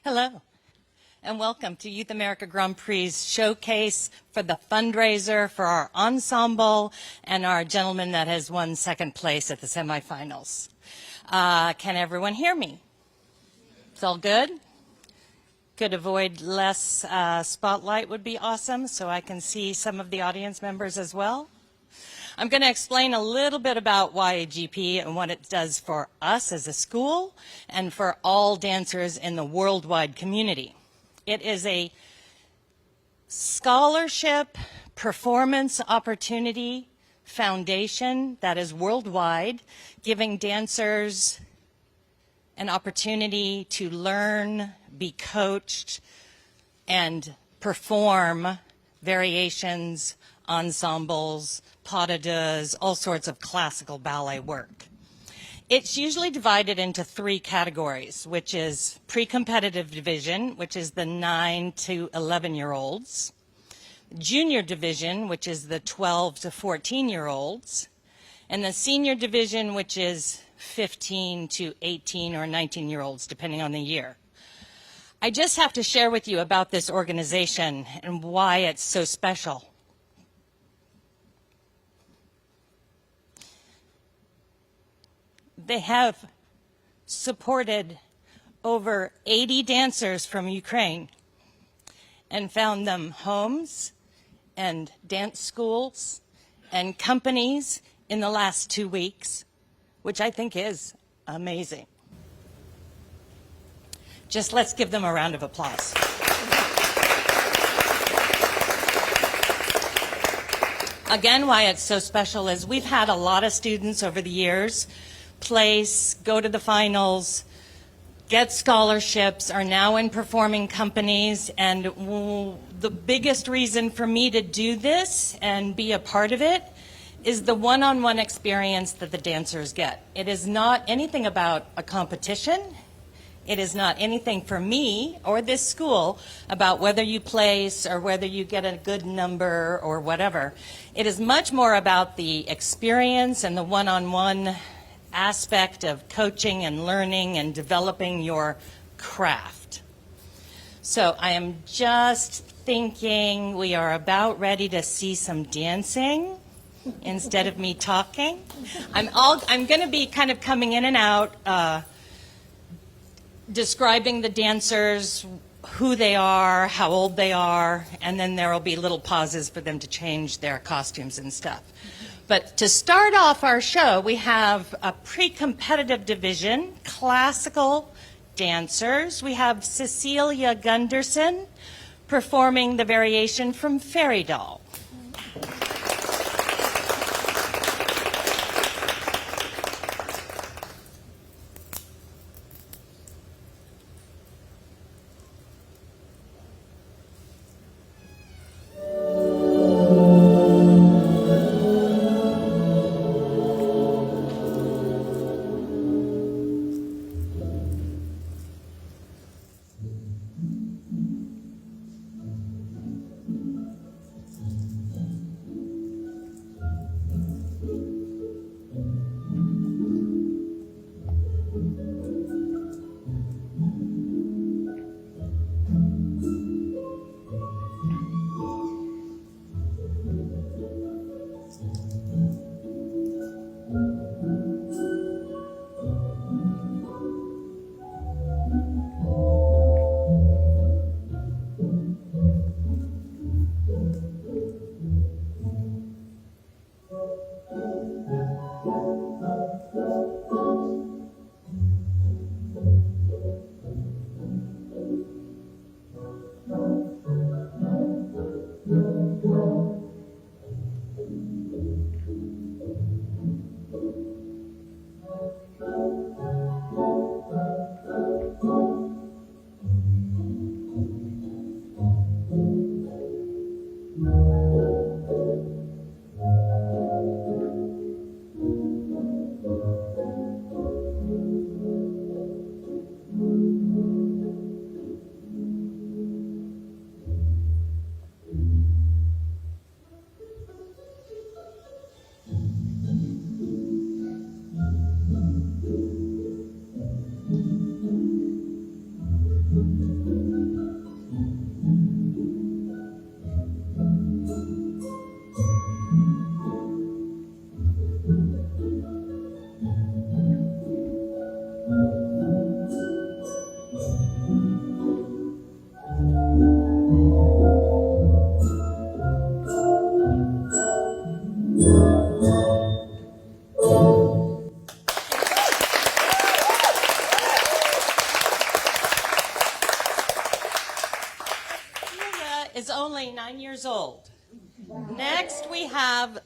Hello, and welcome to Youth America Grand Prix's showcase for the fundraiser for our ensemble and our gentleman that has won second place at the semifinals. Can everyone hear me? It's all good? Could avoid less spotlight would be awesome, so I can see some of the audience members as well. I'm going to explain a little bit about YAGP and what it does for us as a school and for all dancers in the worldwide community. It is a scholarship performance opportunity foundation that is worldwide, giving dancers an opportunity to learn, be coached, and perform variations, ensembles, pas de deux, all sorts of classical ballet work. It's usually divided into three categories, which is pre-competitive division, which is the 9 to 11-year-olds, junior division, which is the 12 to 14-year-olds, and the senior division, which is 15 to 18 or 19-year-olds, depending on the year. I just have to share with you about this organization and why it's so special. They have supported over 80 dancers from Ukraine and found them homes and dance schools and companies in the last 2 weeks, which I think is amazing. Just let's give them a round of applause. Again, why it's so special is we've had a lot of students over the years place, go to the finals, get scholarships, are now in performing companies, and the biggest reason for me to do this and be a part of it is the one-on-one experience that the dancers get. It is not anything about a competition. It is not anything for me or this school about whether you place or whether you get a good number or whatever. It is much more about the experience and the one-on-one aspect of coaching and learning and developing your craft. So I am just thinking we are about ready to see some dancing instead of me talking. I'm going to be kind of coming in and out, describing the dancers, who they are, how old they are, and then there will be little pauses for them to change their costumes and stuff. But to start off our show, we have a pre-competitive division, classical dancers. We have Cecilia Gunderson performing the variation from Fairy Doll.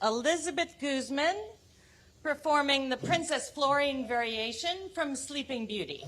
Elizabeth Guzman performing the Princess Florine variation from Sleeping Beauty.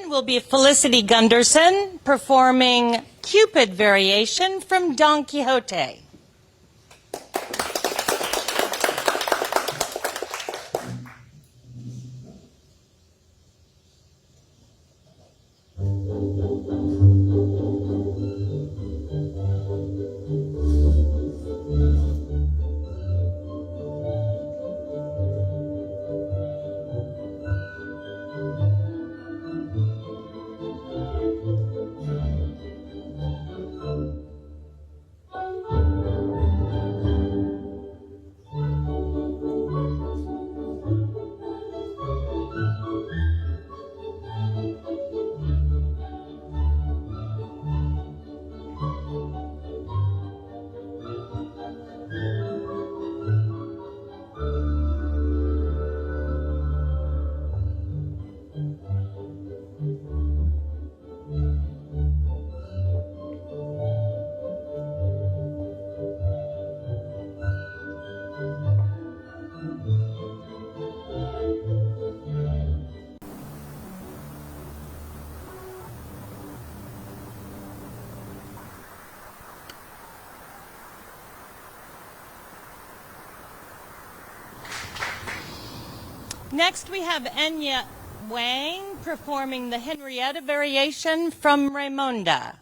Will be Felicity Gunderson performing Cupid variation from Don Quixote. Next, we have Enya Wang performing the Henrietta variation from Raimonda.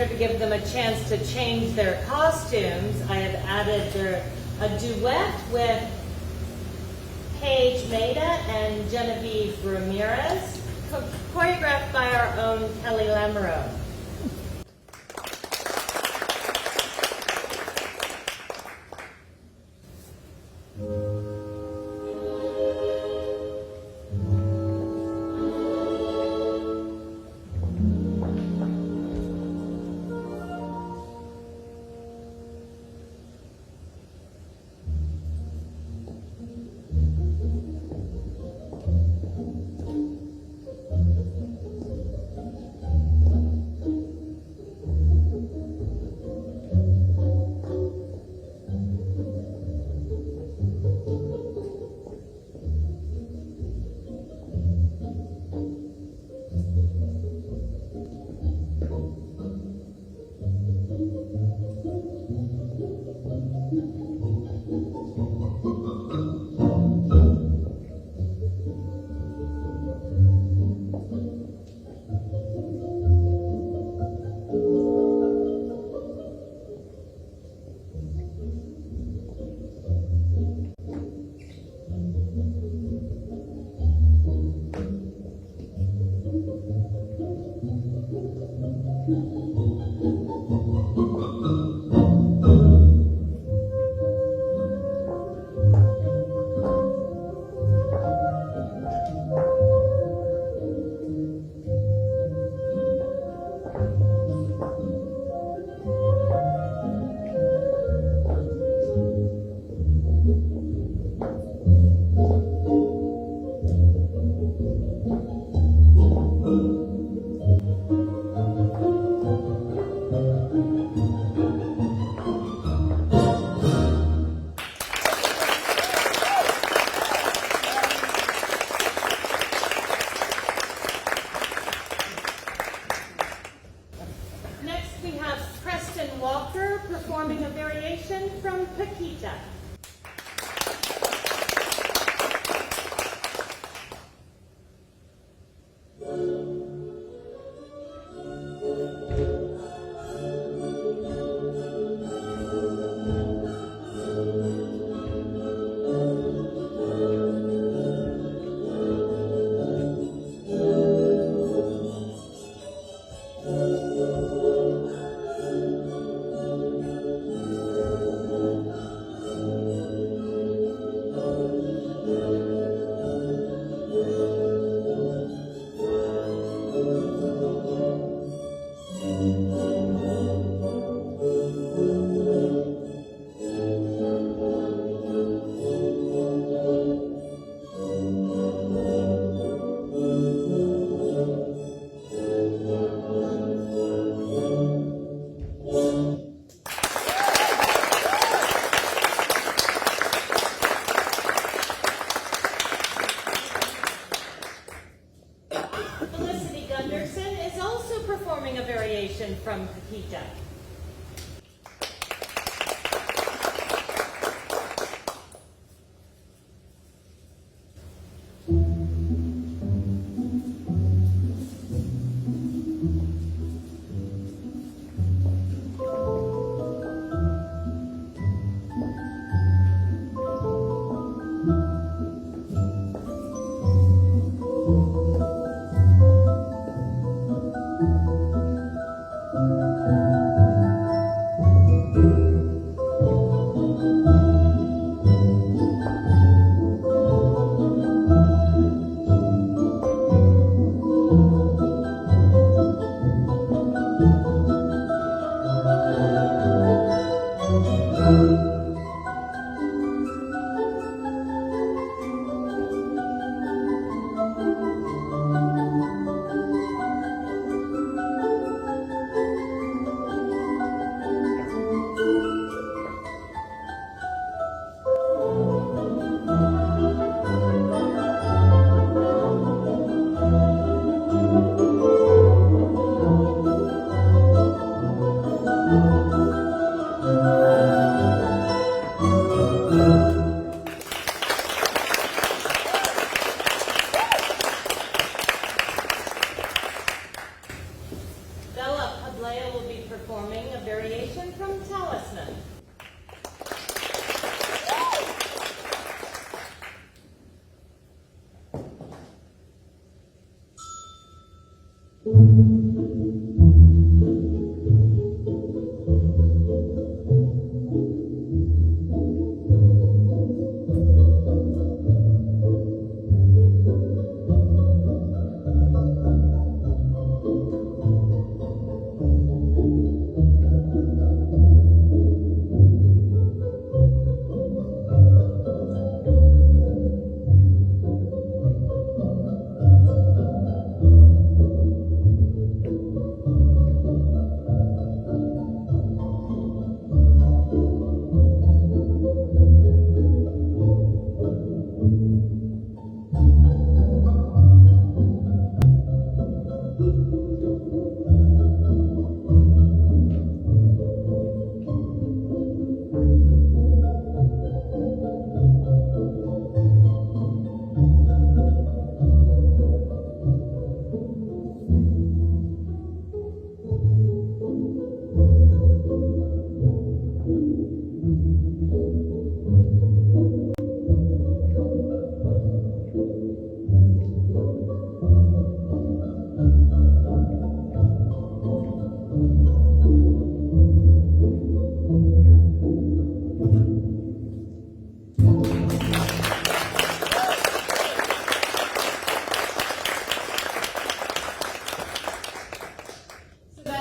order to give them a chance to change their costumes, I have added a duet with Paige Maida and Genevieve Ramirez, choreographed by our own Kelly Lamoureux. Performing a variation from Paquita. Performing a variation from Paquita. Will be performing a variation from Talisman.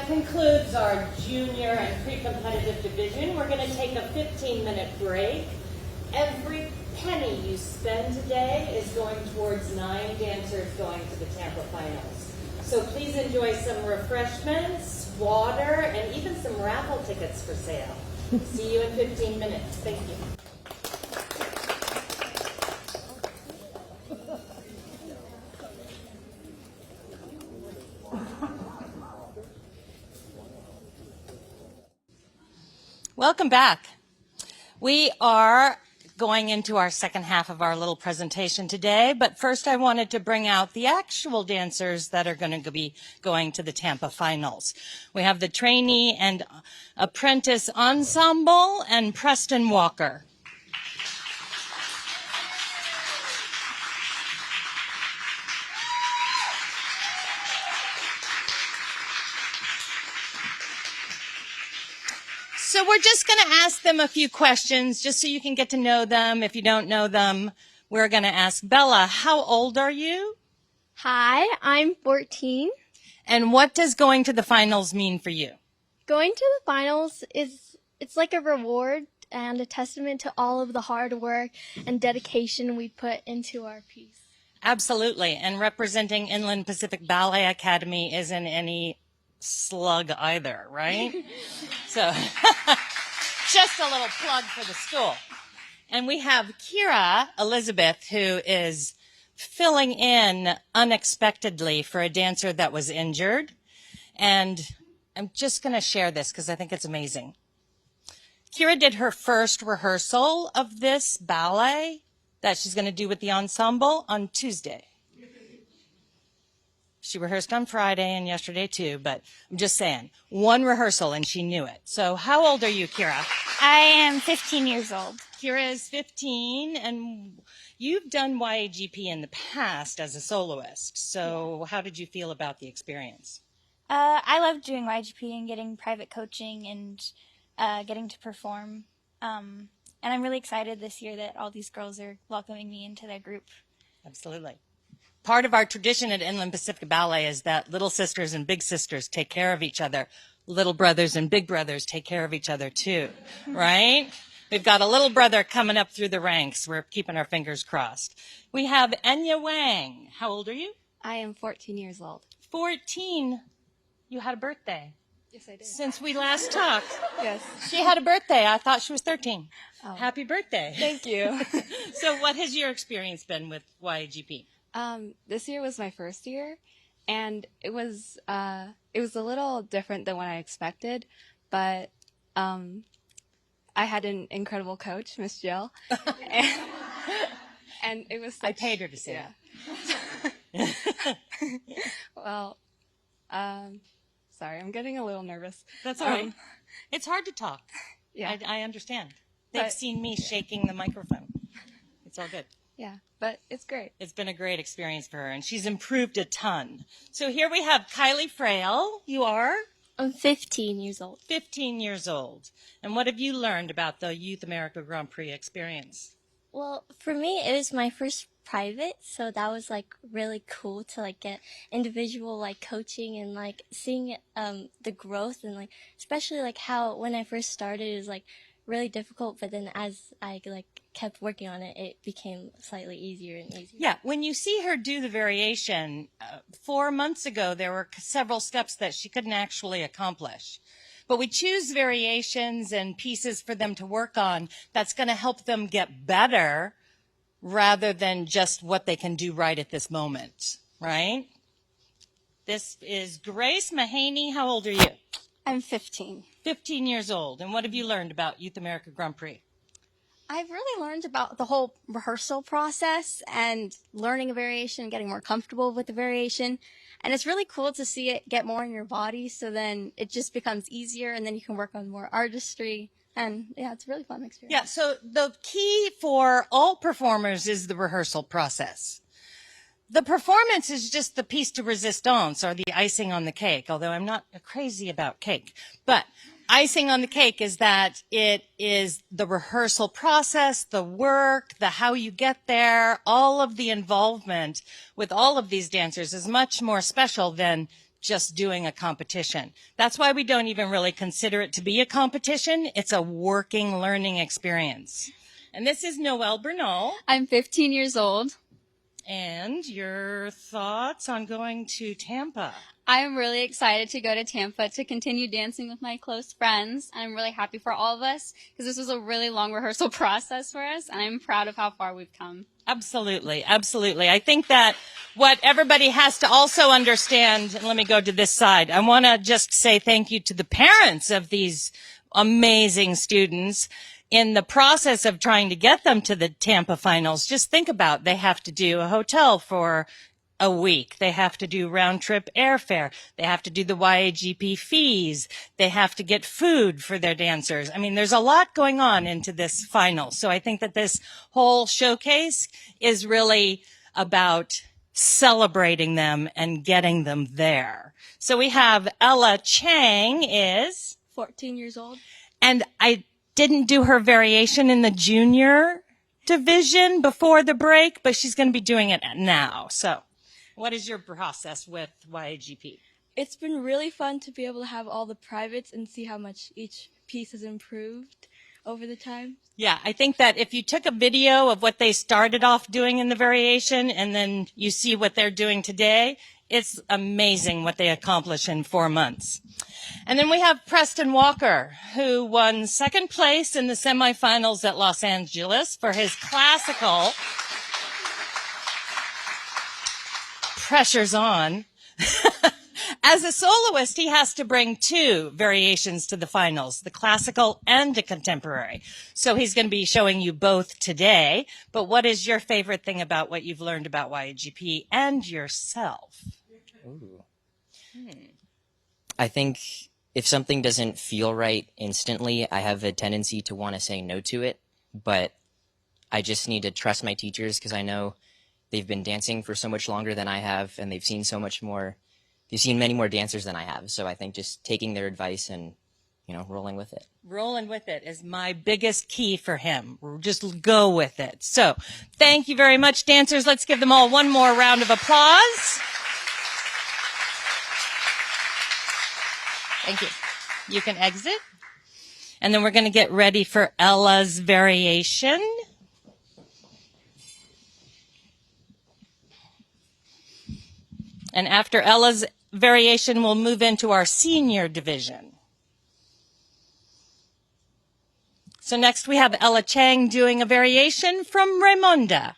Concludes our junior and pre-competitive division. We're going to take a 15-minute break. Every penny you spend today is going towards 9 dancers going to the Tampa finals. So please enjoy some refreshments, water, and even some raffle tickets for sale. See you in 15 minutes. Thank you. Welcome back. We are going into our second half of our little presentation today, but first I wanted to bring out the actual dancers that are going to be going to the Tampa finals. We have the trainee and apprentice ensemble and Preston Walker. So we're just going to ask them a few questions just so you can get to know them. If you don't know them, we're going to ask Bella, how old are you? Hi, I'm 14. And what does going to the finals mean for you? Going to the finals it's like a reward and a testament to all of the hard work and dedication we put into our piece. Absolutely. And representing Inland Pacific Ballet Academy isn't any slug either, right? So just a little plug for the school. And we have Kira Elizabeth, who is filling in unexpectedly for a dancer that was injured. And I'm just going to share this because I think it's amazing. Kira did her first rehearsal of this ballet that she's going to do with the ensemble on Tuesday. She rehearsed on Friday and yesterday too, but I'm just saying, one rehearsal and she knew it. So how old are you, Kira? I am 15 years old. Kira is 15, and you've done YAGP in the past as a soloist. So how did you feel about the experience? I love doing YGP and getting private coaching and getting to perform. And I'm really excited this year that all these girls are welcoming me into their group. Absolutely. Part of our tradition at Inland Pacific Ballet is that little sisters and big sisters take care of each other. Little brothers and big brothers take care of each other too, right? We've got a little brother coming up through the ranks. We're keeping our fingers crossed. We have Enya Wang. How old are you? I am 14 years old. 14. You had a birthday. Yes, I did. Since we last talked. Yes. She had a birthday. I thought she was 13. Oh. Happy birthday. Thank you. So what has your experience been with YAGP? This year was my first year, and it was a little different than what I expected, but I had an incredible coach, Miss Jill, and it was I paid her to say that. Well, Sorry, I'm getting a little nervous. That's all right. It's hard to talk. Yeah. I understand. They've But- seen me shaking the microphone. It's all good. Yeah, but it's great. It's been a great experience for her, and she's improved a ton. So here we have Kylie Frail. You are I'm 15 years old. 15 years old. And what have you learned about the Youth America Grand Prix experience? Well, for me, it was my first private, so that was like really cool to like get individual like coaching and like seeing the growth and like especially like how when I first started it was like really difficult, but then as I like kept working on it, it became slightly easier and easier. Yeah, when you see her do the variation, 4 months ago, there were several steps that she couldn't actually accomplish. But we choose variations and pieces for them to work on that's going to help them get better rather than just what they can do right at this moment, right? This is Grace Mahaney. How old are you? I'm 15. 15 years old. And what have you learned about Youth America Grand Prix? I've really learned about the whole rehearsal process and learning a variation, getting more comfortable with the variation. And it's really cool to see it get more in your body, so then it just becomes easier and then you can work on more artistry. And yeah, it's a really fun experience. Yeah, so the key for all performers is the rehearsal process. The performance is just the piece de resistance or the icing on the cake, although I'm not crazy about cake. But icing on the cake is that it is the rehearsal process, the work, the how you get there, all of the involvement with all of these dancers is much more special than just doing a competition. That's why we don't even really consider it to be a competition. It's a working, learning experience. And this is Noelle Bernal. I'm 15 years old. And your thoughts on going to Tampa? I'm really excited to go to Tampa to continue dancing with my close friends. I'm really happy for all of us because this was a really long rehearsal process for us, and I'm proud of how far we've come. Absolutely, absolutely. I think that what everybody has to also understand, and let me go to this side, I want to just say thank you to the parents of these amazing students. In the process of trying to get them to the Tampa finals, just think about they have to do a hotel for a week. They have to do round trip airfare. They have to do the YAGP fees. They have to get food for their dancers. I mean, there's a lot going on into this final. So I think that this whole showcase is really about celebrating them and getting them there. So we have Ella Chang is 14 years old. and I didn't do her variation in the junior division before the break, but she's going to be doing it now. So what is your process with YAGP? It's been really fun to be able to have all the privates and see how much each piece has improved over the time. Yeah, I think that if you took a video of what they started off doing in the variation and then you see what they're doing today, it's amazing what they accomplish in 4 months. And then we have Preston Walker, who won second place in the semifinals at Los Angeles for his classical Pressure's On. As a soloist, he has to bring 2 variations to the finals, the classical and the contemporary. So he's going to be showing you both today. But what is your favorite thing about what you've learned about YAGP and yourself? Ooh. I think if something doesn't feel right instantly, I have a tendency to want to say no to it. But I just need to trust my teachers because I know they've been dancing for so much longer than I have, and they've seen so much more. They've seen many more dancers than I have. So I think just taking their advice and, rolling with it. Rolling with it is my biggest key for him. Just go with it. So thank you very much, dancers. Let's give them all one more round of applause. Thank you. You can exit. And then we're going to get ready for Ella's variation. And after Ella's variation, we'll move into our senior division. So next we have Ella Chang doing a variation from Raimonda.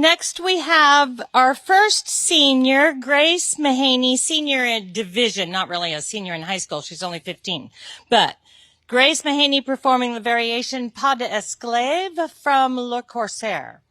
Next, we have our first senior, Grace Mahaney, senior in division, not really a senior in high school. She's only 15. But Grace Mahaney performing the variation Pas d'Esclave from Le Corsaire.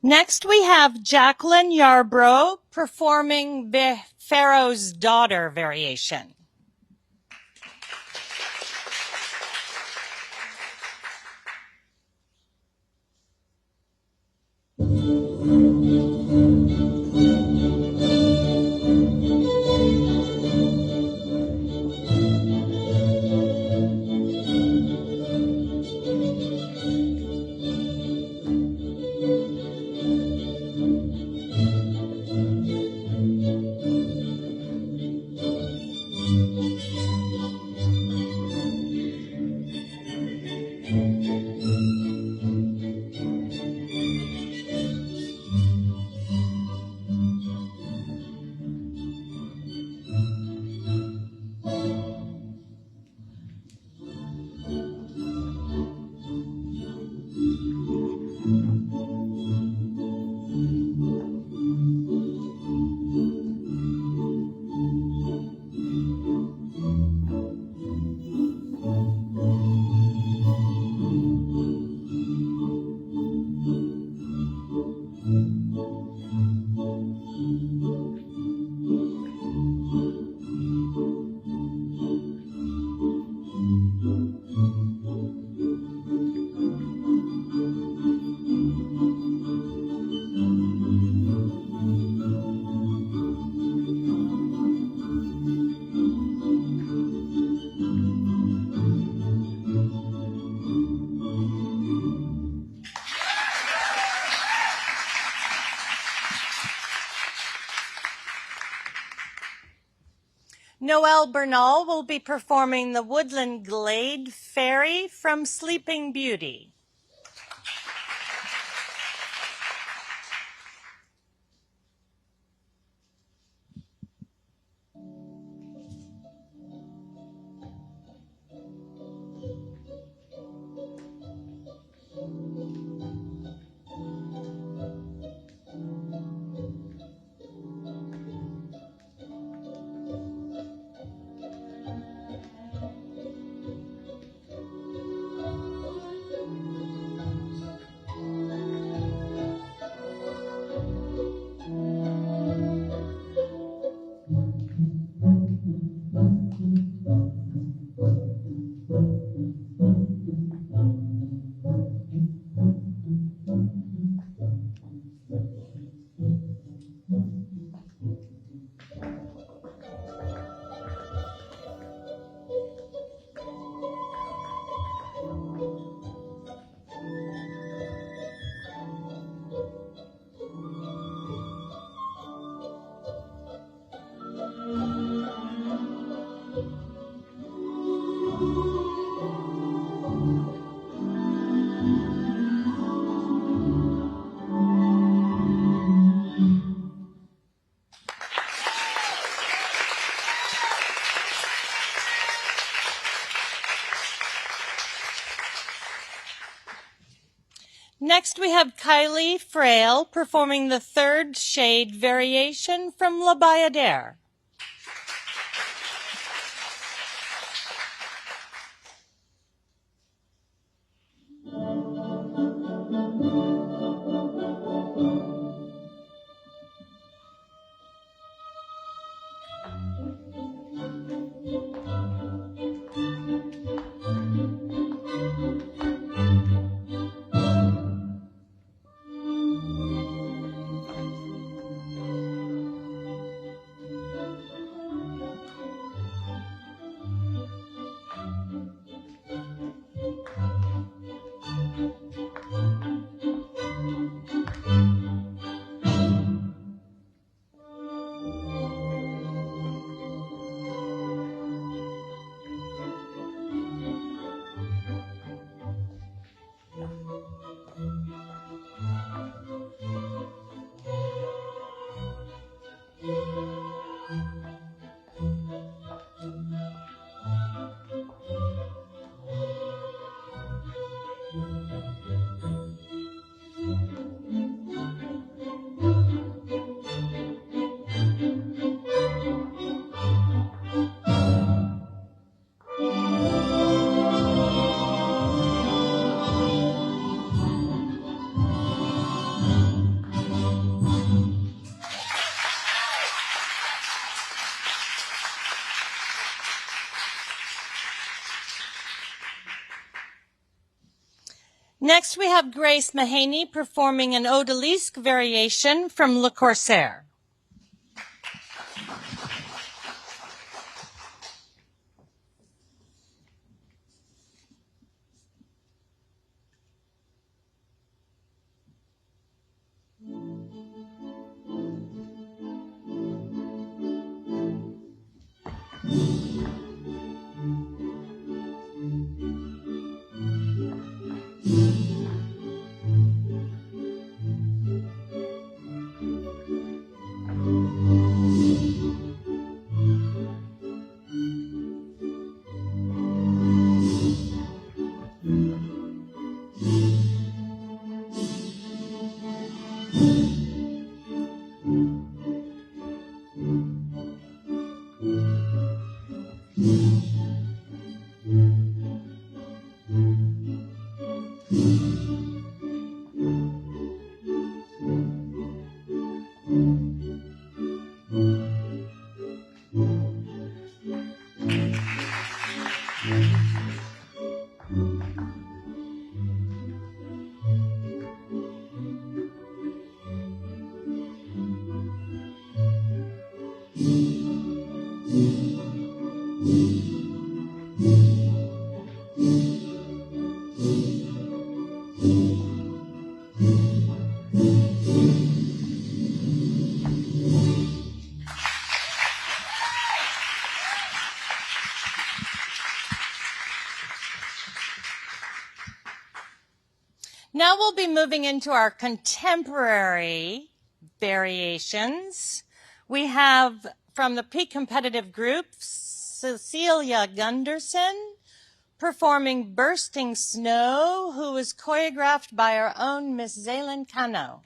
Next, we have Jacqueline Yarbrough performing the Pharaoh's Daughter variation. Noelle Bernal will be performing the Woodland Glade Fairy from Sleeping Beauty. Next, we have Kylie Frail performing the third shade variation from La Bayadere. Next, we have Grace Mahaney performing an odalisque variation from Le Corsaire. Now we'll be moving into our contemporary variations. We have from the pre-competitive group, Cecilia Gunderson, performing Bursting Snow, who was choreographed by our own Miss Zaylin Cano.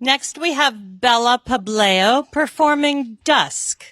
Next, we have Bella Pableo performing Dusk.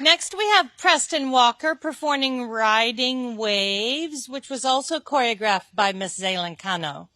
Next, we have Preston Walker performing Riding Waves, which was also choreographed by Miss Zaylin Cano.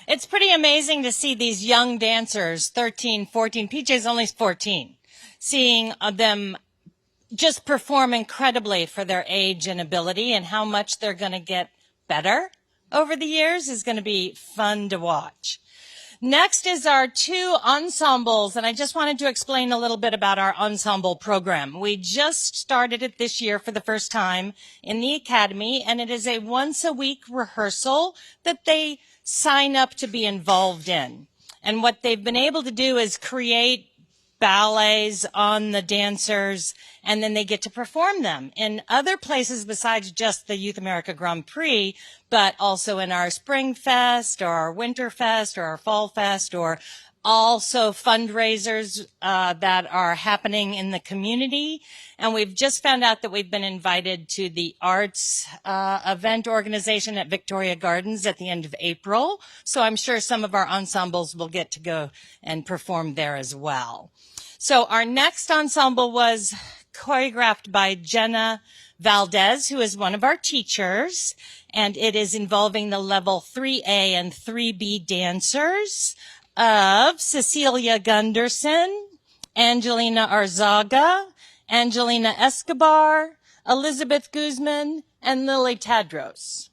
It's pretty amazing to see these young dancers, 13, 14, PJ's only 14, seeing them just perform incredibly for their age and ability, and how much they're going to get better over the years is going to be fun to watch. Next is our two ensembles, and I just wanted to explain a little bit about our ensemble program. We just started it this year for the first time in the academy, and it is a once-a-week rehearsal that they sign up to be involved in. And what they've been able to do is create ballets on the dancers, and then they get to perform them in other places besides just the Youth America Grand Prix, but also in our Spring Fest or our Winter Fest or our Fall Fest, or also fundraisers that are happening in the community. And we've just found out that we've been invited to the arts event organization at Victoria Gardens at the end of April. So I'm sure some of our ensembles will get to go and perform there as well. So our next ensemble was choreographed by Jenna Valdez, who is one of our teachers, and it is involving the level 3A and 3B dancers of Cecilia Gunderson, Angelina Arzaga, Angelina Escobar, Elizabeth Guzman, and Lily Tadros.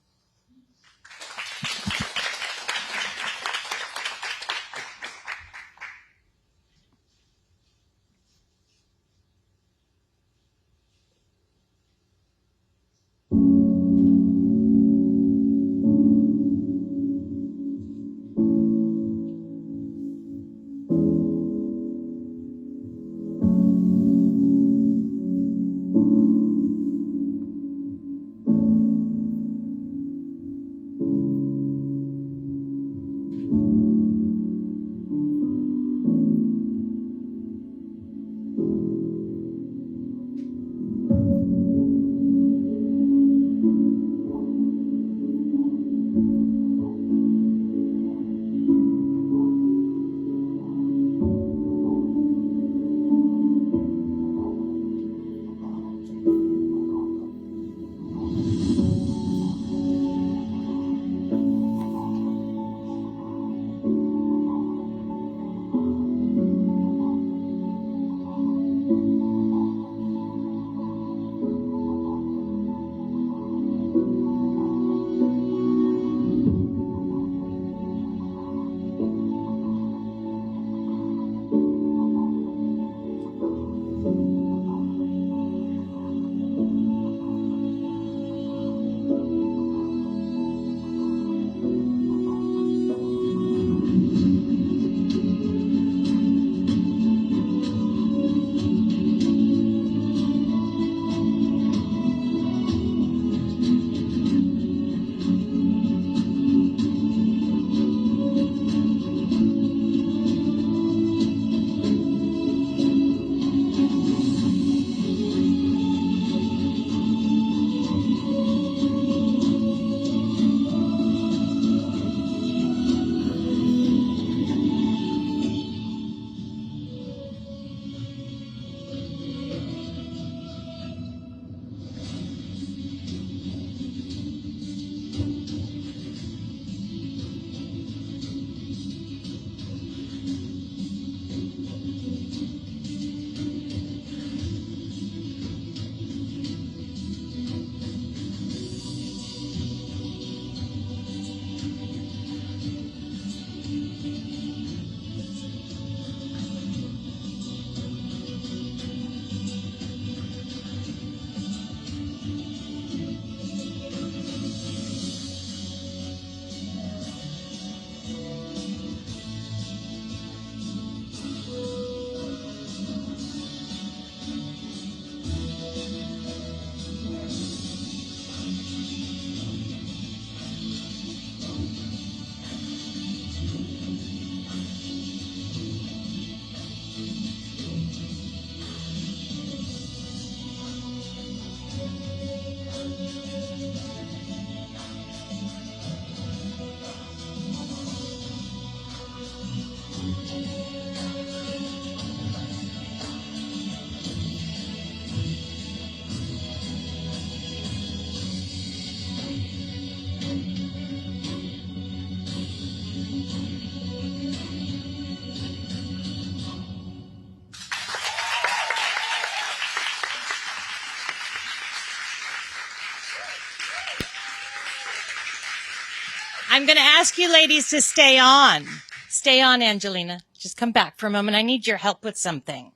I'm going to ask you ladies to stay on. Stay on, Angelina. Just come back for a moment. I need your help with something.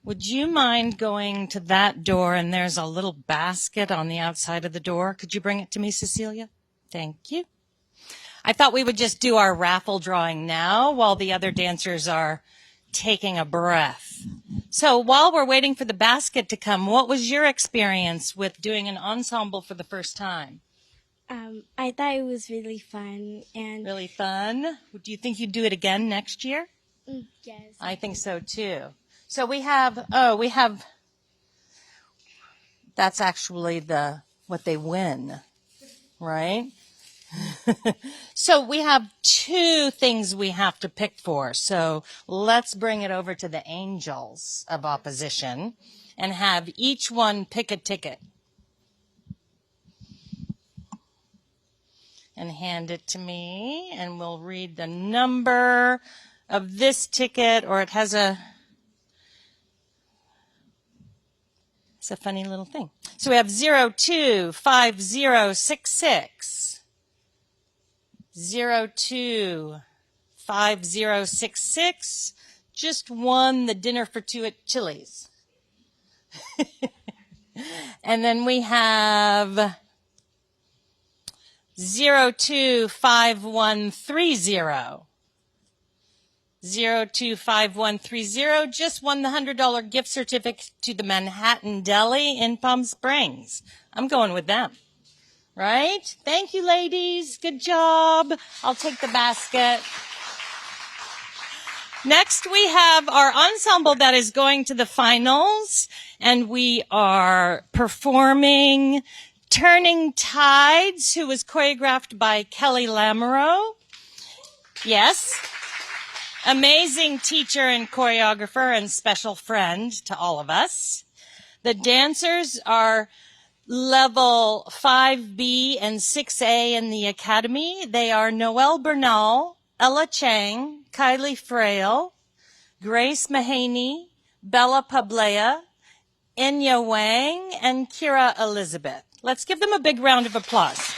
Would you mind going to that door, and there's a little basket on the outside of the door. Could you bring it to me, Cecilia? Thank you. I thought we would just do our raffle drawing now while the other dancers are taking a breath. So while we're waiting for the basket to come, what was your experience with doing an ensemble for the first time? I thought it was really fun and Really fun. Do you think you'd do it again next year? yes. I think so too. So we have, that's actually what they win, right? So we have two things we have to pick for. So let's bring it over to the angels of opposition and have each one pick a ticket. And hand it to me, and we'll read the number of this ticket, or it's a funny little thing. So we have 025066. 025066 just won the dinner for two at Chili's. And then we have 025130. 025130 just won the $100 gift certificate to the Manhattan Deli in Palm Springs. I'm going with them. Right? Thank you, ladies. Good job. I'll take the basket. Next, we have our ensemble that is going to the finals, and we are performing Turning Tides, who was choreographed by Kelly Lamoureux. Yes. Amazing teacher and choreographer and special friend to all of us. The dancers are level 5B and 6A in the academy. They are Noelle Bernal, Ella Chang, Kylie Frail, Grace Mahaney, Bella Pablea, Enya Wang, and Kira Elizabeth. Let's give them a big round of applause.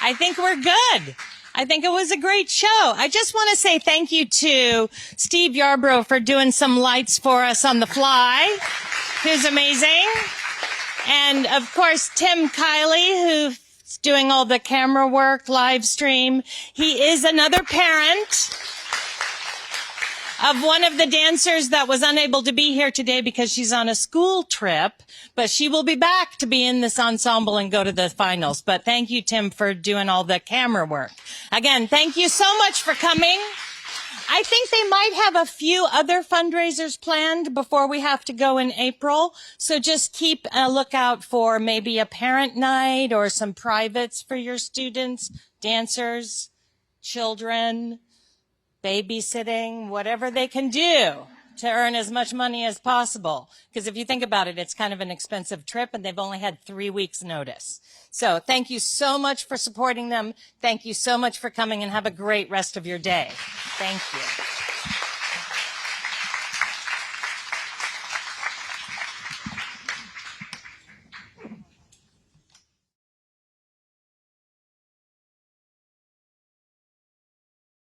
I think we're good. I think it was a great show. I just want to say thank you to Steve Yarbrough for doing some lights for us on the fly. Who's amazing. And of course, Tim Kiley, who's doing all the camera work, live stream. He is another parent of one of the dancers that was unable to be here today because she's on a school trip, but she will be back to be in this ensemble and go to the finals. But thank you, Tim, for doing all the camera work. Again, thank you so much for coming. I think they might have a few other fundraisers planned before we have to go in April. So just keep a lookout for maybe a parent night or some privates for your students, dancers, children, babysitting, whatever they can do to earn as much money as possible. Because if you think about it, it's kind of an expensive trip and they've only had 3 weeks notice. So thank you so much for supporting them. Thank you so much for coming and have a great rest of your day. Thank you.